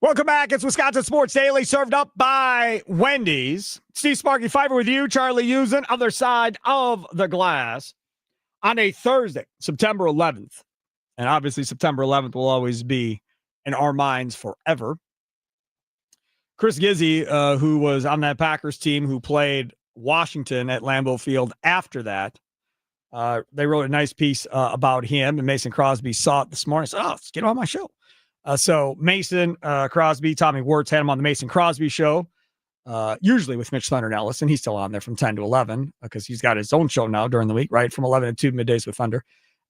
Welcome back. It's Wisconsin Sports Daily, served up by Wendy's. Steve Sparky Fifer with you, Charlie Usen, other side of the glass, on a Thursday, September 11th. And obviously, September 11th will always be in our minds forever. Chris Gizzi, who was on that Packers team who played Washington at Lambeau Field after that, They wrote a nice piece about him, and Mason Crosby saw it this morning. So, let's get him on my show. So Mason Crosby, Tommy Wirtz had him on the Mason Crosby show, usually with Mitch Thunder and Ellison. He's still on there from 10 to 11 because he's got his own show now during the week, right? From 11 to 2 middays with Thunder.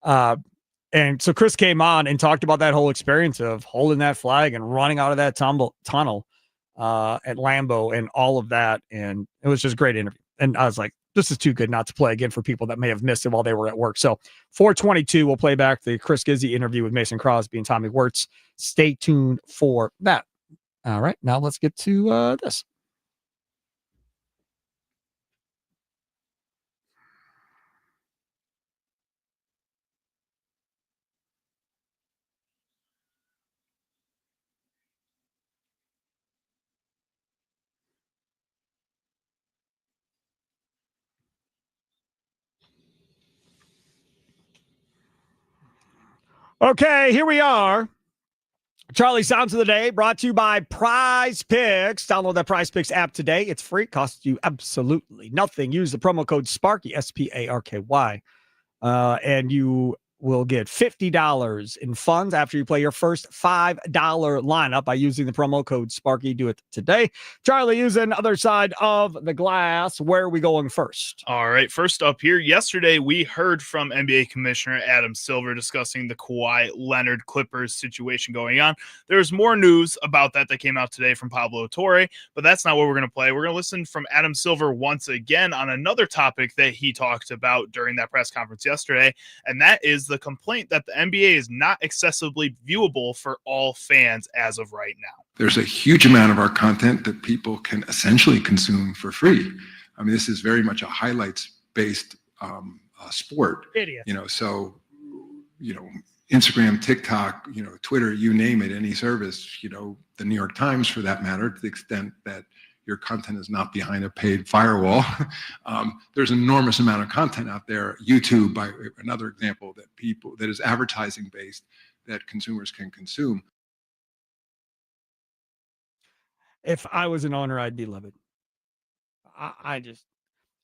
And so Chris came on and talked about that whole experience of holding that flag and running out of that tunnel at Lambeau and all of that. And it was just a great interview. And I was like, this is too good not to play again for people that may have missed it while they were at work. So 422, we'll play back the Chris Gizzy interview with Mason Crosby and Tommy Wirtz. Stay tuned for that. All right, now let's get to this. Okay, here we are. Charlie Sounds of the Day brought to you by Prize Picks. Download that Prize Picks app today. It's free. Costs you absolutely nothing. Use the promo code Sparky, SPARKY, and you will get $50 in funds after you play your first $5 lineup by using the promo code Sparky. Do it today. Charlie, using the other side of the glass. Where are we going first? All right. First up here, yesterday we heard from NBA Commissioner Adam Silver discussing the Kawhi Leonard Clippers situation going on. There's more news about that came out today from Pablo Torre, but that's not what we're going to play. We're going to listen from Adam Silver once again on another topic that he talked about during that press conference yesterday, and that is the complaint that the NBA is not accessibly viewable for all fans as of right now. There's a huge amount of our content that people can essentially consume for free. I mean, this is very much a highlights-based sport. Idiot. So, Instagram, TikTok, Twitter, you name it, any service, the New York Times for that matter, to the extent that your content is not behind a paid firewall. There's an enormous amount of content out there. YouTube, by another example, that is advertising based that consumers can consume. If I was an owner, I'd be livid.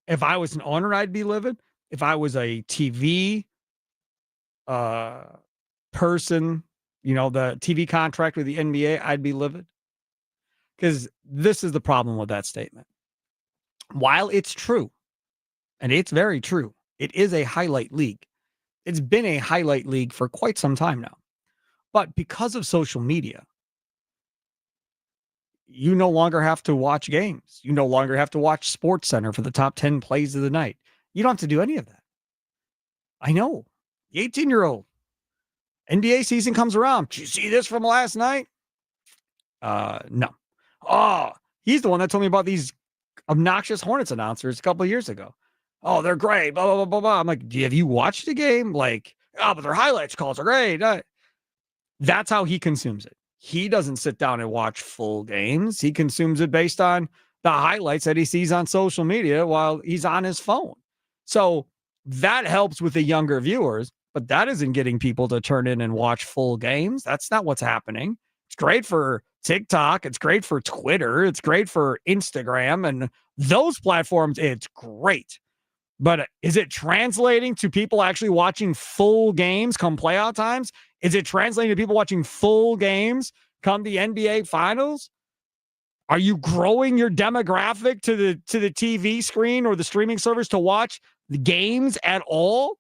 If I was an owner, I'd be livid. If I was a TV person, the TV contract with the NBA, I'd be livid. Because this is the problem with that statement. While it's true, and it's very true, it is a highlight league. It's been a highlight league for quite some time now. But because of social media, you no longer have to watch games. You no longer have to watch SportsCenter for the top 10 plays of the night. You don't have to do any of that. I know. The 18-year-old. NBA season comes around. Did you see this from last night? No. Oh, he's the one that told me about these obnoxious Hornets announcers a couple of years ago. Oh, they're great. Blah, blah, blah, blah, blah. I'm like, have you watched the game? Like, but their highlights calls are great. That's how he consumes it. He doesn't sit down and watch full games. He consumes it based on the highlights that he sees on social media while he's on his phone. So that helps with the younger viewers, but that isn't getting people to turn in and watch full games. That's not what's happening. It's great for TikTok. It's great for Twitter. It's great for Instagram and those platforms. It's great. But is it translating to people actually watching full games come playoff times? Is it translating to people watching full games come the NBA finals? Are you growing your demographic to the TV screen or the streaming service to watch the games at all?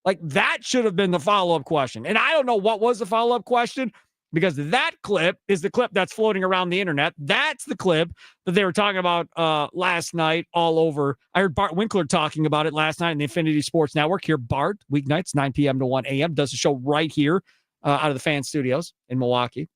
Like, that should have been the follow-up question. And I don't know what was the follow-up question, because that clip is the clip that's floating around the internet. That's the clip that they were talking about last night all over. I heard Bart Winkler talking about it last night in the Infinity Sports Network. Here, Bart, weeknights, 9 p.m. to 1 a.m., does a show right here out of the fan studios in Milwaukee.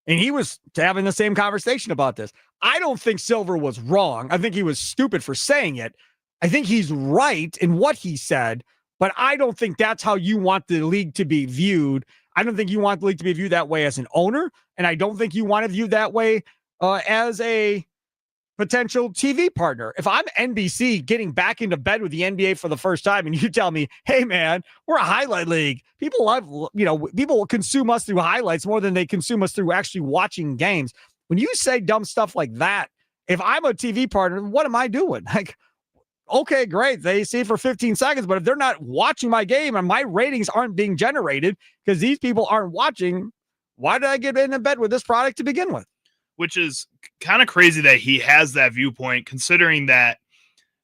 And he was having the same conversation about this. I don't think Silver was wrong. I think he was stupid for saying it. I think he's right in what he said, but I don't think that's how you want the league to be viewed. I don't think you want the league to be viewed that way as an owner, and I don't think you want to view that way as a potential TV partner. If I'm NBC getting back into bed with the NBA for the first time, and you tell me, hey, man, we're a highlight league. People love, people will consume us through highlights more than they consume us through actually watching games. When you say dumb stuff like that, if I'm a TV partner, what am I doing? Like, Okay, great. They see it for 15 seconds, but if they're not watching my game and my ratings aren't being generated because these people aren't watching, why did I get in bed with this product to begin with? Which is kind of crazy that he has that viewpoint, considering that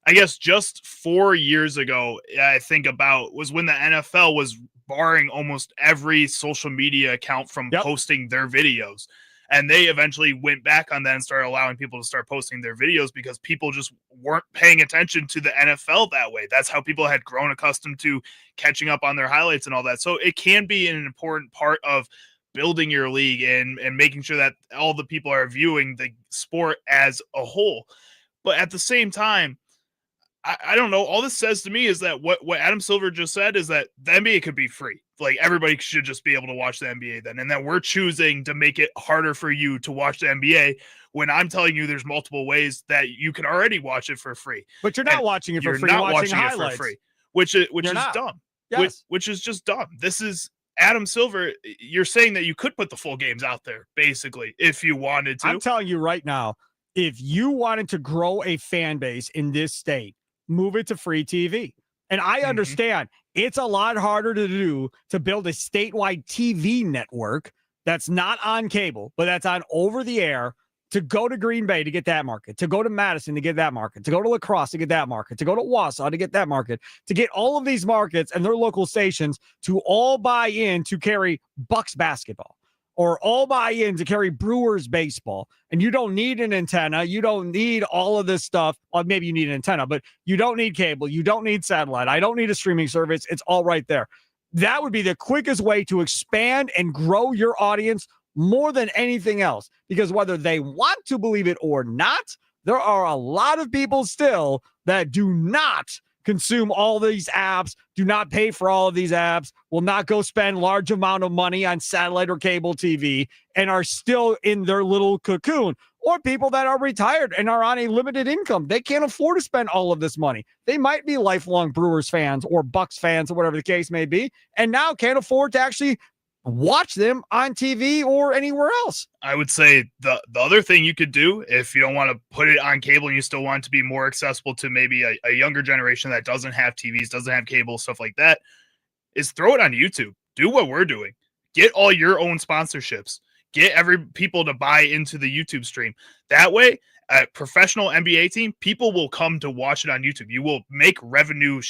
I guess just 4 years ago, I think about was when the NFL was barring almost every social media account from posting their videos. And they eventually went back on that and started allowing people to start posting their videos because people just weren't paying attention to the NFL that way. That's how people had grown accustomed to catching up on their highlights and all that. So it can be an important part of building your league and making sure that all the people are viewing the sport as a whole. But at the same time, I don't know. All this says to me is that what Adam Silver just said is that the NBA could be free. Like everybody should just be able to watch the NBA then. And that we're choosing to make it harder for you to watch the NBA when I'm telling you there's multiple ways that you can already watch it for free. But you're not watching it for free. You're not watching watching it for free, which is dumb. Yes. Which is just dumb. This is Adam Silver. You're saying that you could put the full games out there basically if you wanted to. I'm telling you right now, if you wanted to grow a fan base in this state, move it to free TV. And I understand it's a lot harder to do to build a statewide TV network that's not on cable, but that's on over the air, to go to Green Bay to get that market, to go to Madison to get that market, to go to La Crosse to get that market, to go to Wausau to get that market, to get all of these markets and their local stations to all buy in to carry Bucks basketball, or all buy in to carry Brewers baseball. And you don't need an antenna. You don't need all of this stuff. Well, maybe you need an antenna, but you don't need cable. You don't need satellite. I don't need a streaming service. It's all right there. That would be the quickest way to expand and grow your audience more than anything else. Because whether they want to believe it or not, there are a lot of people still that do not consume all these apps, do not pay for all of these apps, will not go spend large amount of money on satellite or cable TV, and are still in their little cocoon. Or people that are retired and are on a limited income. They can't afford to spend all of this money. They might be lifelong Brewers fans or Bucks fans or whatever the case may be, and now can't afford to actually watch them on TV or anywhere else. I would say the other thing you could do, if you don't want to put it on cable and you still want it to be more accessible to maybe a younger generation that doesn't have TVs, doesn't have cable, stuff like that, is throw it on YouTube. Do what we're doing. Get all your own sponsorships. Get people to buy into the YouTube stream. That way, a professional NBA team, people will come to watch it on YouTube. You will make revenue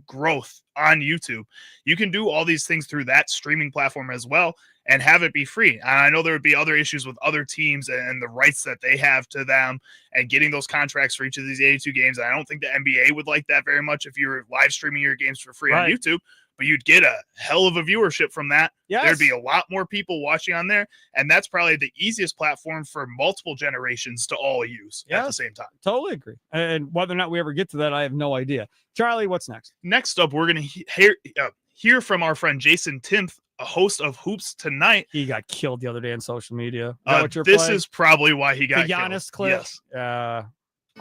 growth on YouTube. You can do all these things through that streaming platform as well and have it be free. And I know there would be other issues with other teams and the rights that they have to them and getting those contracts for each of these 82 games. And I don't think the NBA would like that very much if you were live streaming your games for free on YouTube. But you'd get a hell of a viewership from that. Yes. There'd be a lot more people watching on there. And that's probably the easiest platform for multiple generations to all use at the same time. Totally agree. And whether or not we ever get to that, I have no idea. Charlie, what's next? Next up, we're going to hear from our friend Jason Timpf, a host of Hoops Tonight. He got killed the other day on social media. This is probably why he got the Giannis killed. clip. Yes.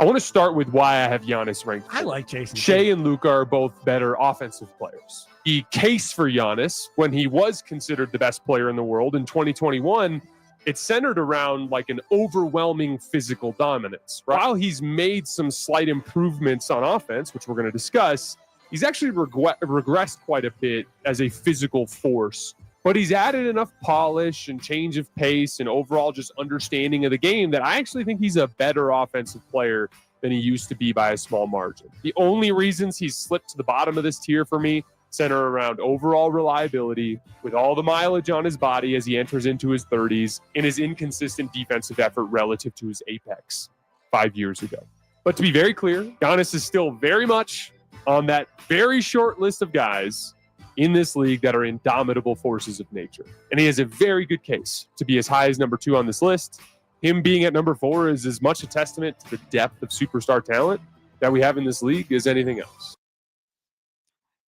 I want to start with why I have Giannis ranked. I like Jason. Shea and Luka are both better offensive players. The case for Giannis, when he was considered the best player in the world in 2021, it's centered around like an overwhelming physical dominance. While he's made some slight improvements on offense, which we're going to discuss, he's actually regressed quite a bit as a physical force. But he's added enough polish and change of pace and overall just understanding of the game that I actually think he's a better offensive player than he used to be by a small margin. The only reasons he's slipped to the bottom of this tier for me center around overall reliability with all the mileage on his body as he enters into his 30s and his inconsistent defensive effort relative to his apex 5 years ago. But to be very clear, Giannis is still very much on that very short list of guys in this league that are indomitable forces of nature. And he has a very good case to be as high as number 2 on this list. Him being at number 4 is as much a testament to the depth of superstar talent that we have in this league as anything else.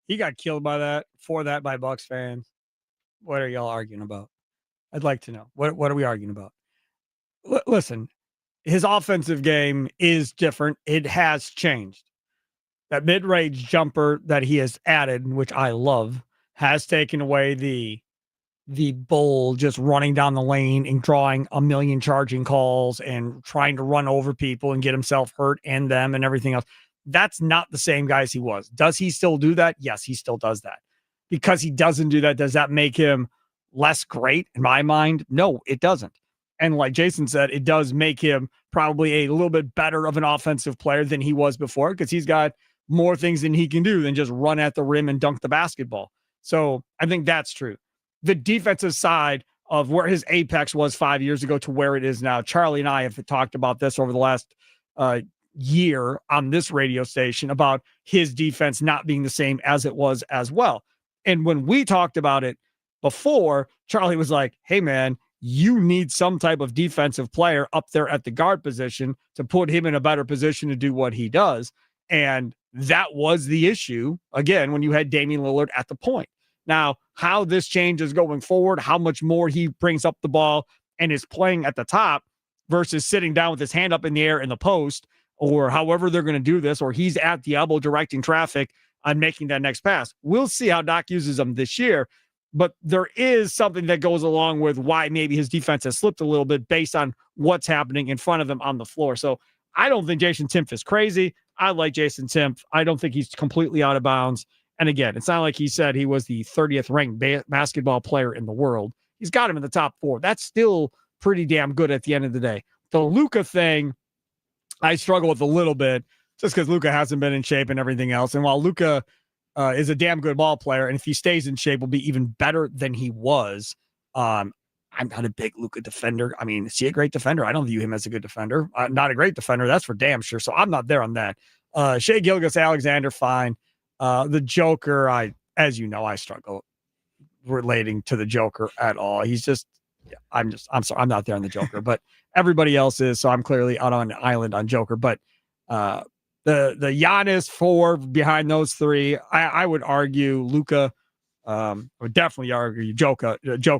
He got killed by Bucks fans. What are y'all arguing about? I'd like to know. What are we arguing about? Listen, his offensive game is different. It has changed. That mid-range jumper that he has added, which I love, has taken away the bull just running down the lane and drawing a million charging calls and trying to run over people and get himself hurt and them and everything else. That's not the same guy as he was. Does he still do that? Yes, he still does that. Because he doesn't do that, does that make him less great in my mind? No, it doesn't. And like Jason said, it does make him probably a little bit better of an offensive player than he was before, because he's got more things than he can do than just run at the rim and dunk the basketball. So I think that's true. The defensive side of where his apex was 5 years ago to where it is now. Charlie and I have talked about this over the last year on this radio station about his defense not being the same as it was as well. And when we talked about it before, Charlie was like, hey, man, you need some type of defensive player up there at the guard position to put him in a better position to do what he does. And that was the issue, again, when you had Damian Lillard at the point. Now, how this changes going forward, how much more he brings up the ball and is playing at the top versus sitting down with his hand up in the air in the post, or however they're going to do this, or he's at the elbow directing traffic on making that next pass. We'll see how Doc uses them this year, but there is something that goes along with why maybe his defense has slipped a little bit based on what's happening in front of him on the floor. So I don't think Jason Timpf is crazy. I like Jason Timpf. I don't think he's completely out of bounds. And again, it's not like he said he was the 30th ranked basketball player in the world. He's got him in the top 4. That's still pretty damn good at the end of the day. The Luka thing, I struggle with a little bit just because Luka hasn't been in shape and everything else. And while Luka is a damn good ball player, and if he stays in shape, will be even better than he was. I'm not a big Luka defender. I mean, is he a great defender? I don't view him as a good defender. Not a great defender, that's for damn sure. So I'm not there on that. Shai Gilgeous-Alexander, fine. The Joker, as you know, I struggle relating to the Joker at all. He's just, I'm sorry, I'm not there on the Joker, but everybody else is. So I'm clearly out on an island on Joker. But the Giannis 4 behind those 3, I would argue Luka. I would definitely argue Joker,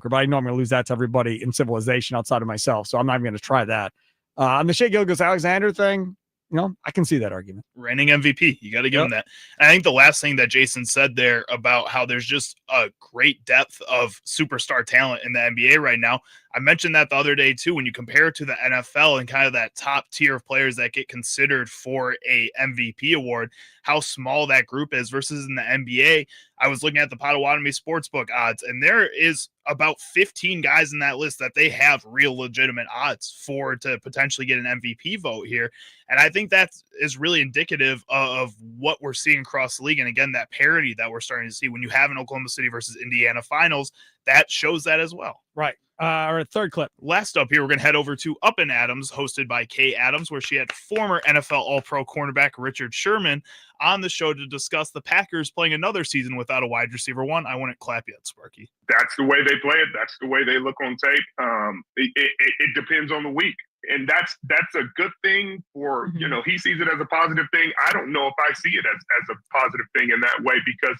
but I know I'm going to lose that to everybody in civilization outside of myself. So I'm not even going to try that. On the Shai Gilgeous-Alexander thing, I can see that argument. Reigning MVP. You got to give him that. And I think the last thing that Jason said there about how there's just a great depth of superstar talent in the NBA right now. I mentioned that the other day too, when you compare it to the NFL and kind of that top tier of players that get considered for a MVP award, how small that group is versus in the NBA. I was looking at the Potawatomi Sportsbook odds, and there is about 15 guys in that list that they have real legitimate odds for to potentially get an MVP vote here. And I think that is really indicative of what we're seeing across the league. And again, that parity that we're starting to see when you have an Oklahoma City versus Indiana finals, that shows that as well. Right. Our third clip. Last up here, we're going to head over to Up and Adams, hosted by Kay Adams, where she had former NFL All-Pro cornerback Richard Sherman on the show to discuss the Packers playing another season without a wide receiver one. I wouldn't clap yet, Sparky. That's the way they play it. That's the way they look on tape. It depends on the week. And that's a good thing for, he sees it as a positive thing. I don't know if I see it as a positive thing in that way because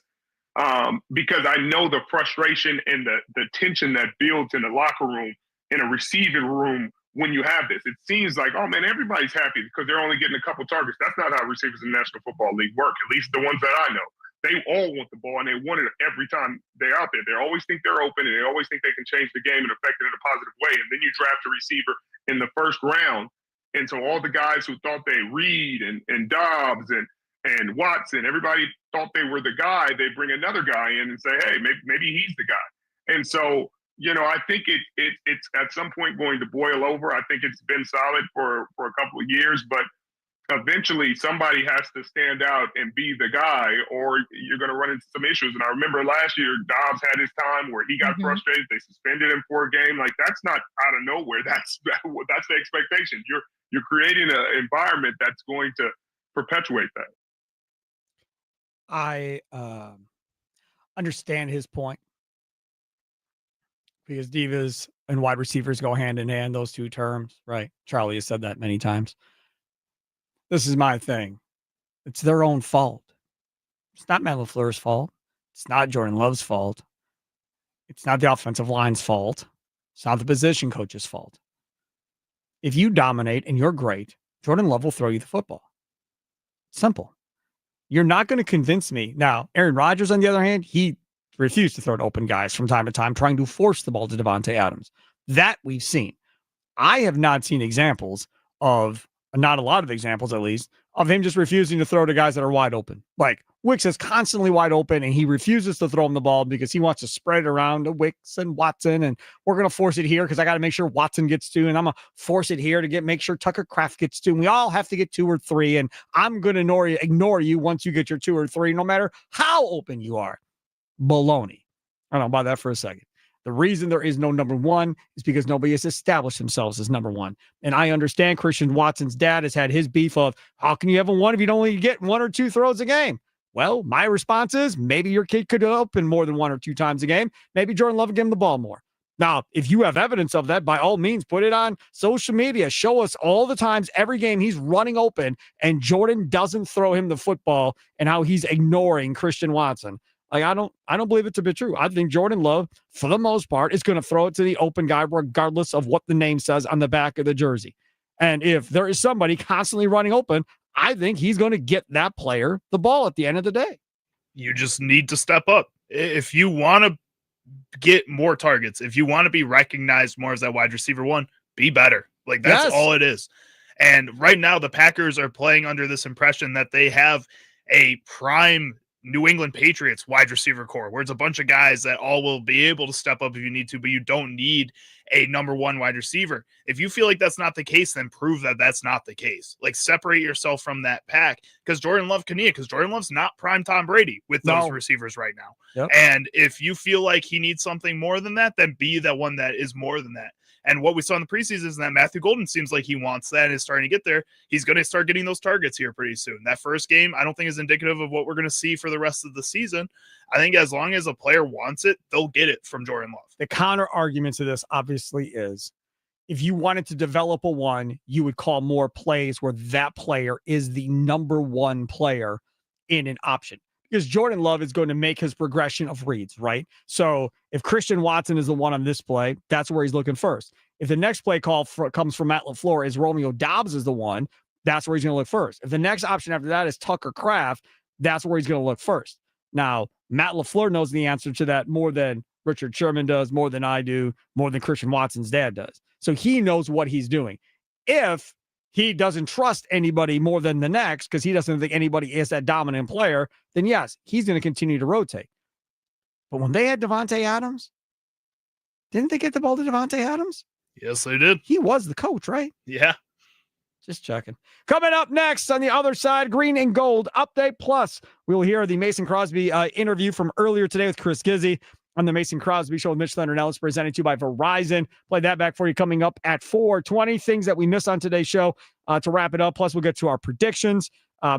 I know the frustration and the tension that builds in the locker room, in a receiving room when you have this. It seems like, oh man, everybody's happy because they're only getting a couple targets. That's not how receivers in the National Football League work, at least the ones that I know. They all want the ball, and they want it every time they're out there. They always think they're open, and they always think they can change the game and affect it in a positive way. And then you draft a receiver in the first round, and so all the guys who thought they Reed and Dobbs and Watson, everybody thought they were the guy. They bring another guy in and say, hey, maybe he's the guy. And so, I think it's at some point going to boil over. I think it's been solid for a couple of years, but eventually somebody has to stand out and be the guy, or you're going to run into some issues. And I remember last year, Dobbs had his time where he got frustrated. They suspended him for a game. Like, that's not out of nowhere. That's the expectation. You're creating an environment that's going to perpetuate that. I understand his point because divas and wide receivers go hand in hand, those two terms, right? Charlie has said that many times. This is my thing. It's their own fault. It's not Matt LaFleur's fault. It's not Jordan Love's fault. It's not the offensive line's fault. It's not the position coach's fault. If you dominate and you're great, Jordan Love will throw you the football. Simple. You're not going to convince me. Now, Aaron Rodgers, on the other hand, he refused to throw to open guys from time to time, trying to force the ball to Devontae Adams. That we've seen. I have not seen examples of not a lot of examples at least, of him just refusing to throw to guys that are wide open. Like Wicks is constantly wide open and he refuses to throw him the ball because he wants to spread it around to Wicks and Watson. And we're going to force it here because I got to make sure Watson gets to, and I'm going to force it here to make sure Tucker Kraft gets to. And we all have to get 2 or 3. And I'm going to ignore you once you get your 2 or 3, no matter how open you are. Baloney. I don't buy that for a second. The reason there is no number 1 is because nobody has established themselves as number 1. And I understand Christian Watson's dad has had his beef of, how can you have a 1 if you don't only get 1 or 2 throws a game? Well, my response is maybe your kid could open more than 1 or 2 times a game. Maybe Jordan Love will give him the ball more. Now, if you have evidence of that, by all means, put it on social media. Show us all the times, every game he's running open and Jordan doesn't throw him the football and how he's ignoring Christian Watson. Like, I don't believe it to be true. I think Jordan Love, for the most part, is going to throw it to the open guy regardless of what the name says on the back of the jersey. And if there is somebody constantly running open, I think he's going to get that player the ball at the end of the day. You just need to step up. If you want to get more targets, if you want to be recognized more as that wide receiver 1, be better. Like, that's all it is. And right now, the Packers are playing under this impression that they have a prime New England Patriots wide receiver core, where it's a bunch of guys that all will be able to step up if you need to, but you don't need a number 1 wide receiver. If you feel like that's not the case, then prove that that's not the case. Like, separate yourself from that pack, because Jordan Love can need it, because Jordan Love's not prime Tom Brady with those receivers right now. Yep. And if you feel like he needs something more than that, then be that one that is more than that. And what we saw in the preseason is that Matthew Golden seems like he wants that and is starting to get there. He's going to start getting those targets here pretty soon. That first game, I don't think is indicative of what we're going to see for the rest of the season. I think as long as a player wants it, they'll get it from Jordan Love. The counter argument to this obviously is, if you wanted to develop a 1, you would call more plays where that player is the number 1 player in an option. Because Jordan Love is going to make his progression of reads, right? So if Christian Watson is the 1 on this play, that's where he's looking first. If the next play call comes from Matt LaFleur is Romeo Doubs is the 1, that's where he's going to look first. If the next option after that is Tucker Kraft, that's where he's going to look first. Now, Matt LaFleur knows the answer to that more than Richard Sherman does, more than I do, more than Christian Watson's dad does. So he knows what he's doing. If he doesn't trust anybody more than the next because he doesn't think anybody is that dominant player, then yes, he's going to continue to rotate. But when they had Devontae Adams, didn't they get the ball to Devontae Adams? Yes, they did. He was the coach, right? Yeah. Just checking. Coming up next on the other side, Green and Gold Update Plus. We'll hear the Mason Crosby interview from earlier today with Chris Gizzy on the Mason Crosby Show with Mitch Thunder and Ellis, presented to you by Verizon. Play that back for you coming up at 4:20. Things that we missed on today's show to wrap it up. Plus, we'll get to our predictions.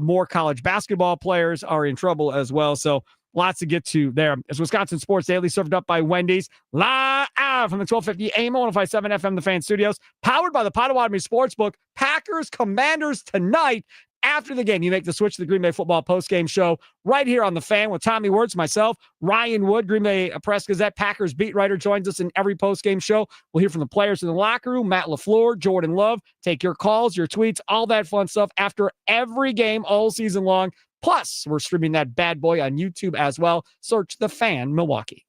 More college basketball players are in trouble as well. So lots to get to there. It's Wisconsin Sports Daily, served up by Wendy's, live from the 1250 AM 105.7 FM, the Fan Studios, powered by the Potawatomi Sportsbook. Packers Commanders tonight. After the game, you make the switch to the Green Bay Football postgame show right here on the Fan with Tommy Wirtz, myself, Ryan Wood, Green Bay Press Gazette, Packers beat writer, joins us in every postgame show. We'll hear from the players in the locker room, Matt LaFleur, Jordan Love. Take your calls, your tweets, all that fun stuff after every game all season long. Plus, we're streaming that bad boy on YouTube as well. Search The Fan Milwaukee.